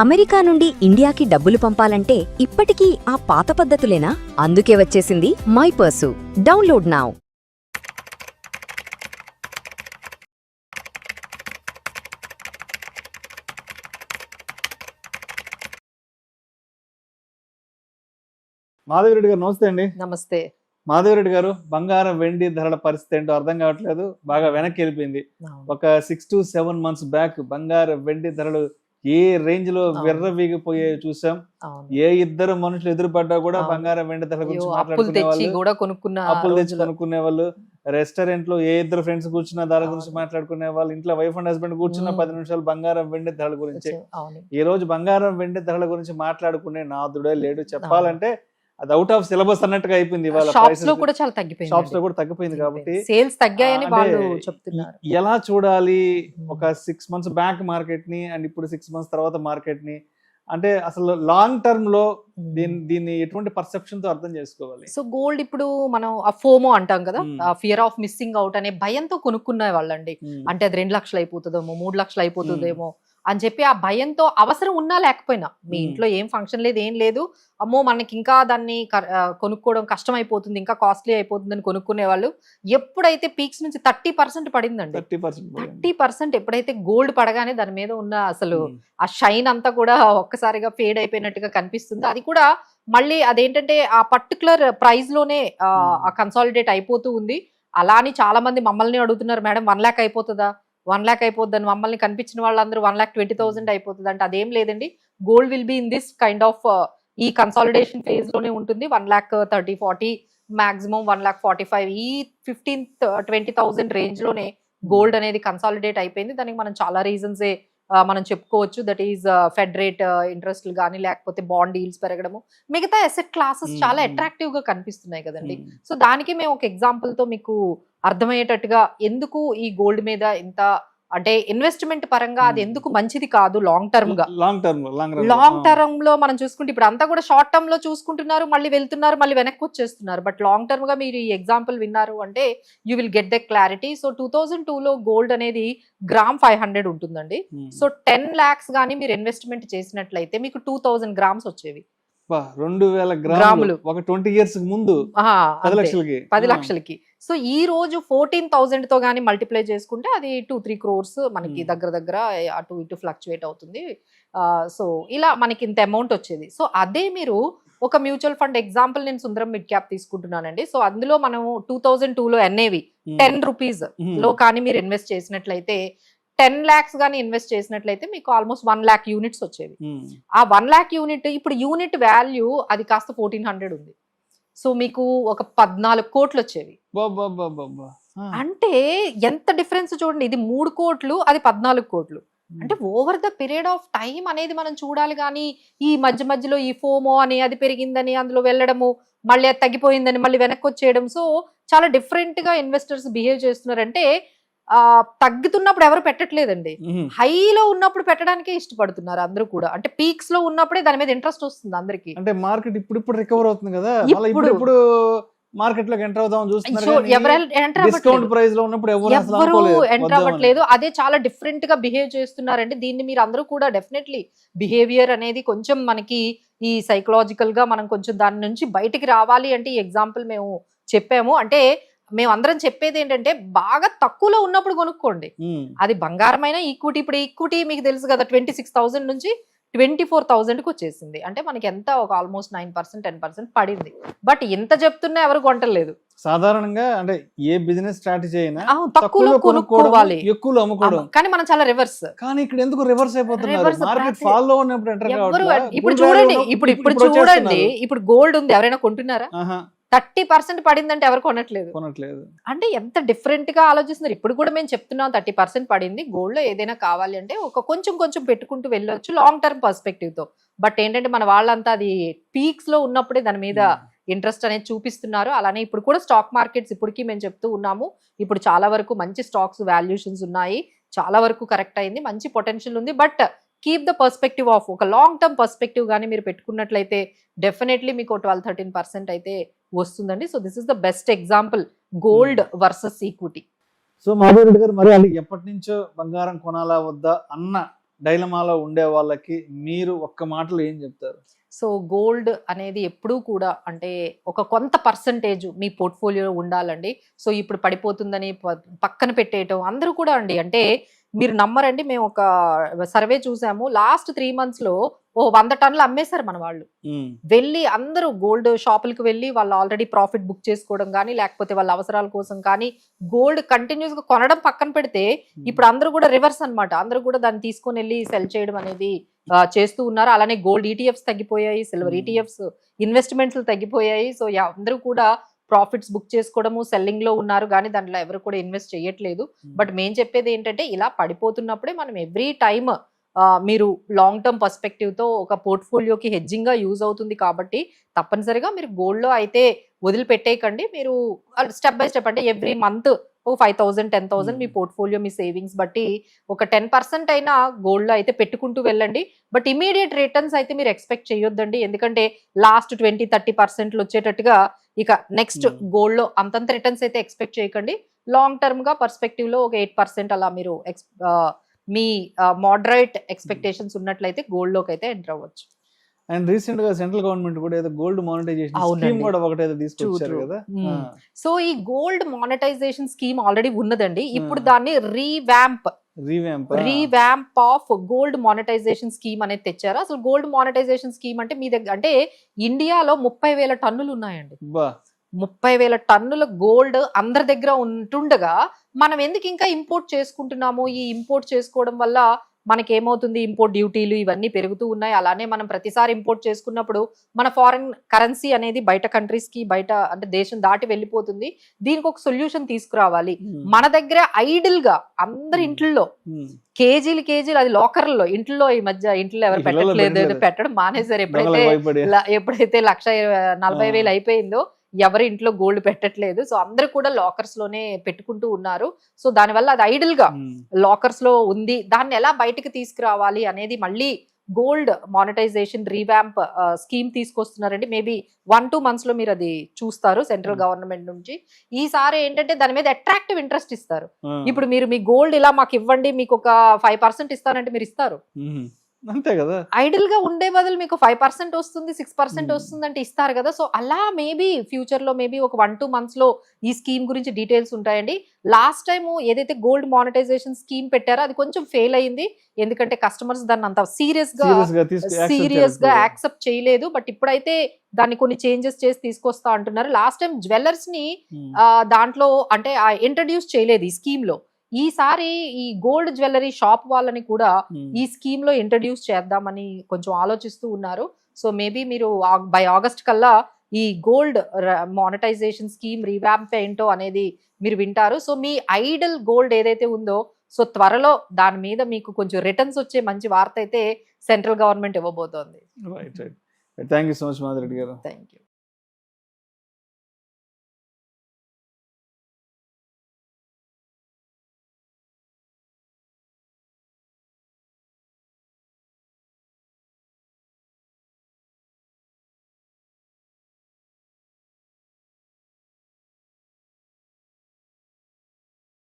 America నుండి ఇండియాకి డబ్బులు పంపాలంటే ఇప్పటికీ ఆ పాత పద్ధతులేనా? అందుకే వచ్చేసింది my purse. Download now. Madhavi Reddy గారు నమస్తే అండి. నమస్తే. మాధవిరెడ్డి గారు, బంగారం వెండి ధరల పరిస్థితి ఏంటో అర్థం కావట్లేదు, బాగా వెనక్కి వెళ్ళిపోయింది. ఒక 6 to 7 months బ్యాక్ బంగారం వెండి ధరలు ఏ రేంజ్ లో విర్రవీగిపోయే చూసాం. ఏ ఇద్దరు మనుషులు ఎదురుపడ్డా కూడా బంగారం వెండి ధరల గురించి మాట్లాడుకునే వాళ్ళు, అప్పులు తెచ్చి కొనుక్కునే వాళ్ళు, రెస్టారెంట్ లో ఏ ఇద్దరు ఫ్రెండ్స్ కూర్చున్న ధర గురించి మాట్లాడుకునే వాళ్ళు, ఇంట్లో వైఫ్ అండ్ హస్బెండ్ కూర్చున్న 10 నిమిషాలు బంగారం వెండి ధరల గురించి. ఈ రోజు బంగారం వెండి ధరల గురించి మాట్లాడుకునే నాదుడే లేడు. చెప్పాలంటే అది అవుట్ ఆఫ్ సిలబస్ అన్నట్టుగా అయిపోయింది. షాప్స్ లో కూడా చాలా తగ్గిపోయింది. షాప్స్ లో కూడా తగ్గిపోయింది కాబట్టి సేల్స్ తగ్గాయని వాళ్ళు చెప్తున్నారు. ఎలా చూడాలి ఒక 6 months బ్యాక్ మార్కెట్ ని అండ్ ఇప్పుడు 6 months తర్వాత మార్కెట్ ని? అంటే అసలు లాంగ్ టర్మ్ లో దీన్ని ఎటువంటి పర్సెప్షన్ తో అర్థం చేసుకోవాలి? సో గోల్డ్ ఇప్పుడు మనం ఆ ఫోమో అంటాం కదా, ఫియర్ ఆఫ్ మిస్సింగ్ అవుట్ అనే భయంతో కొనుక్కునే వాళ్ళండి. అంటే అది 2 లక్షలు అయిపోతుందేమో, 3 లక్షలు అయిపోతుందేమో అని చెప్పి ఆ భయంతో, అవసరం ఉన్నా లేకపోయినా, మీ ఇంట్లో ఏం ఫంక్షన్ లేదు ఏం లేదు, అమ్మో మనకి ఇంకా దాన్ని కొనుక్కోవడం కష్టం అయిపోతుంది, ఇంకా కాస్ట్లీ అయిపోతుంది అని కొనుక్కునే వాళ్ళు. ఎప్పుడైతే పీక్స్ నుంచి 30% పడిందండి, 30% ఎప్పుడైతే గోల్డ్ పడగానే దాని మీద ఉన్న అసలు ఆ షైన్ అంతా కూడా ఒక్కసారిగా ఫేడ్ అయిపోయినట్టుగా కనిపిస్తుంది. అది కూడా మళ్ళీ అదేంటంటే ఆ పర్టికులర్ ప్రైస్ లోనే కన్సాలిడేట్ అయిపోతూ ఉంది. అలా అని చాలా మంది మమ్మల్ని అడుగుతున్నారు, మేడం 1 lakh అయిపోతుందా, 1 lakh అయిపోద్దని. మమ్మల్ని కనిపించిన వాళ్ళందరూ 1,20,000 అయిపోతుంది అంటే అదేం లేదండి. Gold will be in this kind of ఈ కన్సాలిడేషన్ ఫేజ్ లోనే ఉంటుంది. 1,30,40 మాక్సిమం 1,45,000 ఈ 15,000-20,000 రేంజ్ లోనే గోల్డ్ అనేది కన్సాలిడేట్ అయిపోయింది. దానికి మనం చాలా రీజన్సే మనం చెప్పుకోవచ్చు. దట్ ఈస్ ఫెడ్ రేట్ ఇంట్రెస్ట్లు కానీ, లేకపోతే బాండ్ డీల్స్ పెరగడము, మిగతా అసెట్ క్లాసెస్ చాలా అట్రాక్టివ్ గా కనిపిస్తున్నాయి కదండి. సో దానికి మేము ఒక ఎగ్జాంపుల్ తో మీకు అర్థమయ్యేటట్టుగా ఎందుకు ఈ గోల్డ్ మీద ఇంత అంటే ఇన్వెస్ట్మెంట్ పరంగా అది ఎందుకు మంచిది కాదు లాంగ్ టర్మ్ గా. లాంగ్ టర్మ్ లో మనం చూసుకుంటే ఇప్పుడు అంతా కూడా షార్ట్ టర్మ్ లో చూసుకుంటున్నారు, మళ్ళీ వెళ్తున్నారు, మళ్ళీ వెనక్కి వచ్చేస్తున్నారు. బట్ లాంగ్ టర్మ్ గా మీరు ఈ ఎగ్జాంపుల్ విన్నారు అంటే you will get the clarity. So 2002 లో గోల్డ్ అనేది గ్రామ్ 500 ఉంటుందండి. సో 10 lakhs గానీ మీరు ఇన్వెస్ట్మెంట్ చేసినట్లయితే మీకు 2,000 grams వచ్చేవి. 2,000 గ్రాములు ఒక 20 years ముందు 10 లక్షలకి. సో ఈ రోజు 14,000 తో గానీ మల్టిప్లై చేసుకుంటే అది 2-3 crores మనకి దగ్గర అటు ఇటు ఫ్లక్చువేట్ అవుతుంది. సో ఇలా మనకి ఇంత అమౌంట్ వచ్చేది. సో అదే మీరు ఒక మ్యూచువల్ ఫండ్ ఎగ్జాంపుల్ నేను సుందరం మిడ్ క్యాప్ తీసుకుంటున్నానండి. సో అందులో మనం 2002 లో NAV 10 rupees లో కానీ మీరు ఇన్వెస్ట్ చేసినట్లయితే 10 lakhs గానీ ఇన్వెస్ట్ చేసినట్లయితే మీకు ఆల్మోస్ట్ 1 lakh units వచ్చేవి. ఆ 1 lakh unit ఇప్పుడు యూనిట్ వాల్యూ అది కాస్త 1,400 ఉంది. సో మీకు ఒక 14 కోట్లు వచ్చేవి. అంటే ఎంత డిఫరెన్స్ చూడండి. ఇది 3 కోట్లు, అది 14 కోట్లు. అంటే over the period of time అనేది మనం చూడాలి. కానీ ఈ మధ్యలో ఈ ఫోమో అని అది పెరిగిందని అందులో వెళ్ళడము, మళ్ళీ అది తగ్గిపోయిందని మళ్ళీ వెనక్కి వచ్చేయడం. సో చాలా డిఫరెంట్ గా ఇన్వెస్టర్స్ బిహేవ్ చేస్తున్నారంటే తగ్గుతున్నప్పుడు ఎవరు పెట్టట్లేదండి, హైలో ఉన్నప్పుడు పెట్టడానికే ఇష్టపడుతున్నారు అందరూ కూడా. అంటే పీక్స్ లో ఉన్నప్పుడే దాని మీద ఇంట్రెస్ట్ వస్తుంది అందరికి. అంటే మార్కెట్ ఇప్పుడు రికవర్ అవుతుంది కదా, ఇప్పుడు మార్కెట్ లోకి ఎంటర్ అవుదాం చూస్తున్నారు. ఎవరు ఎంటర్ అవ్వట్లేదు. అదే చాలా డిఫరెంట్ గా బిహేవ్ చేస్తున్నారండి. దీన్ని మీరు అందరూ కూడా డెఫినెట్లీ బిహేవియర్ అనేది కొంచెం మనకి ఈ సైకలాజికల్ గా మనం కొంచెం దాని నుంచి బయటికి రావాలి అంటే ఈ ఎగ్జాంపుల్ మేము చెప్పాము. అంటే మేము అందరం చెప్పేది ఏంటంటే బాగా తక్కువలో ఉన్నప్పుడు కొనుక్కోండి. అది బంగారమైన ఈక్విటీ. ఇప్పుడు ఈక్విటీ మీకు తెలుసు కదా 26,000 నుంచి 24,000కి వచ్చేసింది. అంటే మనకి ఎంత ఒక ఆల్మోస్ట్ 9% 10% పడింది. బట్ ఎంత చెప్తున్నా ఎవరు కొంటలేదు. సాధారణంగా అంటే ఏ బిజినెస్ స్ట్రాటజీ అయినా తక్కువలో కొనుక్కోవాలి, ఎక్కువలో అమ్ముకోవడం. కానీ మనం చాలా రివర్స్. కానీ ఇక్కడ ఎందుకు రివర్స్ అయిపోతున్నారు? మార్కెట్ ఫాల్ లో ఉన్నప్పుడు ఇప్పుడు చూడండి, ఇప్పుడు చూడండి, ఇప్పుడు గోల్డ్ ఉంది, ఎవరైనా కొంటున్నారా? 30% పడిందంటే ఎవరు కొనట్లేదు. అంటే ఎంత డిఫరెంట్ గా ఆలోచిస్తున్నారు. ఇప్పుడు కూడా మేము చెప్తున్నాం 30% పడింది గోల్డ్ లో, ఏదైనా కావాలి అంటే ఒక కొంచెం పెట్టుకుంటూ వెళ్ళొచ్చు లాంగ్ టర్మ్ పర్స్పెక్టివ్ తో. బట్ ఏంటంటే మన వాళ్ళంతా అది పీక్స్ లో ఉన్నప్పుడే దాని మీద ఇంట్రెస్ట్ అనేది చూపిస్తున్నారు. అలానే ఇప్పుడు కూడా స్టాక్ మార్కెట్స్ ఇప్పటికీ మేము చెప్తూ ఉన్నాము, ఇప్పుడు చాలా వరకు మంచి స్టాక్స్ వాల్యూషన్స్ ఉన్నాయి, చాలా వరకు కరెక్ట్ అయింది, మంచి పొటెన్షియల్ ఉంది. But keep the perspective of ఒక లాంగ్ టర్మ్ పర్స్పెక్టివ్ గానీ మీరు పెట్టుకున్నట్లయితే డెఫినెట్లీ మీకు 12-13% అయితే వస్తుందండి. So this is the best example gold versus equity. So Madhavi Reddy గారు, మరి ఎప్పటి నుంచో బంగారం కొనాలా వద్దా అన్న డైలమాలో ఉండే వాళ్ళకి మీరు ఒక్క మాటలో ఏం చెప్తారు? సో గోల్డ్ అనేది ఎప్పుడూ కూడా అంటే ఒక కొంత పర్సంటేజ్ మీ పోర్ట్ఫోలియో ఉండాలండి. సో ఇప్పుడు పడిపోతుందని పక్కన పెట్టేయటం అందరూ కూడా అండి. అంటే మీరు నమ్మరండి, మేము ఒక సర్వే చూసాము, లాస్ట్ 3 months లో 100 టన్నులు అమ్మేశారు మన వాళ్ళు. వెళ్ళి అందరూ గోల్డ్ షాపులకు వెళ్ళి వాళ్ళు ఆల్రెడీ ప్రాఫిట్ బుక్ చేసుకోవడం కానీ, లేకపోతే వాళ్ళ అవసరాల కోసం కానీ గోల్డ్ కంటిన్యూస్ గా కొనడం పక్కన పెడితే, ఇప్పుడు అందరూ కూడా రివర్స్ అన్నమాట. అందరూ కూడా దాన్ని తీసుకొని వెళ్ళి సెల్ చేయడం అనేది చేస్తూ ఉన్నారు. అలానే గోల్డ్ ఈటీఎఫ్స్ తగ్గిపోయాయి, సిల్వర్ ఈటీఎఫ్స్ ఇన్వెస్ట్మెంట్స్ తగ్గిపోయాయి. సో అందరూ కూడా ప్రాఫిట్స్ బుక్ చేసుకోవడము, సెల్లింగ్ లో ఉన్నారు, కానీ దాంట్లో ఎవరు కూడా ఇన్వెస్ట్ చేయట్లేదు. బట్ మేము చెప్పేది ఏంటంటే, ఇలా పడిపోతున్నప్పుడే మనం ఎవ్రీ టైమ్ మీరు లాంగ్ టర్మ్ పర్స్పెక్టివ్ తో ఒక పోర్ట్ఫోలియోకి హెడ్జింగ్ గా యూజ్ అవుతుంది కాబట్టి తప్పనిసరిగా మీరు గోల్డ్ లో అయితే వదిలిపెట్టేయకండి. మీరు స్టెప్ బై స్టెప్ అంటే ఎవ్రీ మంత్ 5,000 10,000 మీ పోర్ట్ఫోలియో మీ సేవింగ్స్ బట్టి ఒక 10% అయినా గోల్డ్ లో అయితే పెట్టుకుంటూ వెళ్ళండి. బట్ ఇమీడియట్ రిటర్న్స్ అయితే మీరు ఎక్స్పెక్ట్ చేయొద్దండి, ఎందుకంటే లాస్ట్ 20-30% వచ్చేటట్టుగా ఇక నెక్స్ట్ గోల్డ్ లో అంతంత రిటర్న్స్ అయితే ఎక్స్పెక్ట్ చేయకండి. లాంగ్ టర్మ్ గా పర్స్పెక్టివ్ లో ఒక 8% అలా మీరు మీ మోడరేట్ ఎక్స్పెక్టేషన్స్ ఉన్నట్లయితే గోల్డ్ లోకి అయితే ఎంటర్ అవ్వచ్చు. అండ్ రీసెంట్ గా సెంట్రల్ గవర్నమెంట్ కూడా ఏదో గోల్డ్ మానిటైజేషన్ స్కీమ్ కూడా ఒకటేదో తీసుకొచ్చారు కదా. సో ఈ గోల్డ్ మానిటైజేషన్ స్కీమ్ ఆల్రెడీ ఉన్నదండి. ఇప్పుడు దాన్ని revamp of gold monetisation scheme అనేది తెచ్చారు. అసలు గోల్డ్ మానిటైజేషన్ స్కీమ్ అంటే మీ దగ్గర అంటే ఇండియాలో 30,000 టన్నులు ఉన్నాయండి. 30,000 టన్నుల గోల్డ్ అందరి దగ్గర ఉంటుండగా మనం ఎందుకు ఇంకా ఇంపోర్ట్ చేసుకుంటున్నాము? ఈ ఇంపోర్ట్ చేసుకోవడం వల్ల మనకి ఏమవుతుంది, ఇంపోర్ట్ డ్యూటీలు ఇవన్నీ పెరుగుతూ ఉన్నాయి. అలానే మనం ప్రతిసారి ఇంపోర్ట్ చేసుకున్నప్పుడు మన ఫారెన్ కరెన్సీ అనేది బయట కంట్రీస్ కి, బయట అంటే దేశం దాటి వెళ్ళిపోతుంది. దీనికి ఒక సొల్యూషన్ తీసుకురావాలి. మన దగ్గర ఐడిల్ గా అందరి ఇంట్లో కేజీలు అది లోకర్లో ఇంట్లో ఈ మధ్య ఇంట్లో ఎవరు పెట్టట్లేదు, పెట్టడం మానేశారు. ఎప్పుడైతే 1,40,000 అయిపోయిందో ఎవరి ఇంట్లో గోల్డ్ పెట్టట్లేదు. సో అందరూ కూడా లాకర్స్ లోనే పెట్టుకుంటూ ఉన్నారు. సో దానివల్ల అది ఐడిల్ గా లాకర్స్ లో ఉంది. దాన్ని ఎలా బయటకు తీసుకురావాలి అనేది మళ్ళీ గోల్డ్ మానిటైజేషన్ రీవ్యాంప్ స్కీమ్ తీసుకొస్తున్నారండి. మేబీ 1-2 months లో మీరు అది చూస్తారు సెంట్రల్ గవర్నమెంట్ నుంచి. ఈసారి ఏంటంటే దాని మీద అట్రాక్టివ్ ఇంట్రెస్ట్ ఇస్తారు. ఇప్పుడు మీరు మీ గోల్డ్ ఇలా మాకు ఇవ్వండి, మీకు ఒక 5% ఇస్తానంటే మీరు ఇస్తారు. అంతే కదా, ఐడిల్ గా ఉండే బదులు మీకు 5% వస్తుంది, 6% వస్తుంది అంటే ఇస్తారు కదా. సో అలా మేబీ ఫ్యూచర్ లో మేబీ ఒక 1-2 months లో ఈ స్కీమ్ గురించి డీటెయిల్స్ ఉంటాయండి. లాస్ట్ టైం ఏదైతే గోల్డ్ మానిటైజేషన్ స్కీమ్ పెట్టారో అది కొంచెం ఫెయిల్ అయింది, ఎందుకంటే కస్టమర్స్ దాన్ని అంత సీరియస్ గా యాక్సెప్ట్ చేయలేదు. బట్ ఇప్పుడైతే దాన్ని కొన్ని చేంజెస్ చేసి తీసుకొస్తా అంటున్నారు. లాస్ట్ టైం జ్యువెలర్స్ ని దాంట్లో అంటే ఇంట్రడ్యూస్ చేయలేదు ఈ స్కీమ్ లో. ఈసారి ఈ గోల్డ్ జ్యువెలరీ షాప్ వాళ్ళని కూడా ఈ స్కీమ్ లో ఇంట్రడ్యూస్ చేద్దామని కొంచెం ఆలోచిస్తూ ఉన్నారు. సో మేబీ మీరు బై ఆగస్ట్ కల్లా ఈ గోల్డ్ మానిటైజేషన్ స్కీమ్ రీవ్యాంప్ ఏంటో అనేది మీరు వింటారు. సో మీ ఐడల్ గోల్డ్ ఏదైతే ఉందో, సో త్వరలో దాని మీద మీకు కొంచెం రిటర్న్స్ వచ్చే మంచి వార్త అయితే సెంట్రల్ గవర్నమెంట్ ఇవ్వబోతోంది. Thank you so much Madhureddy గారు. Thank you.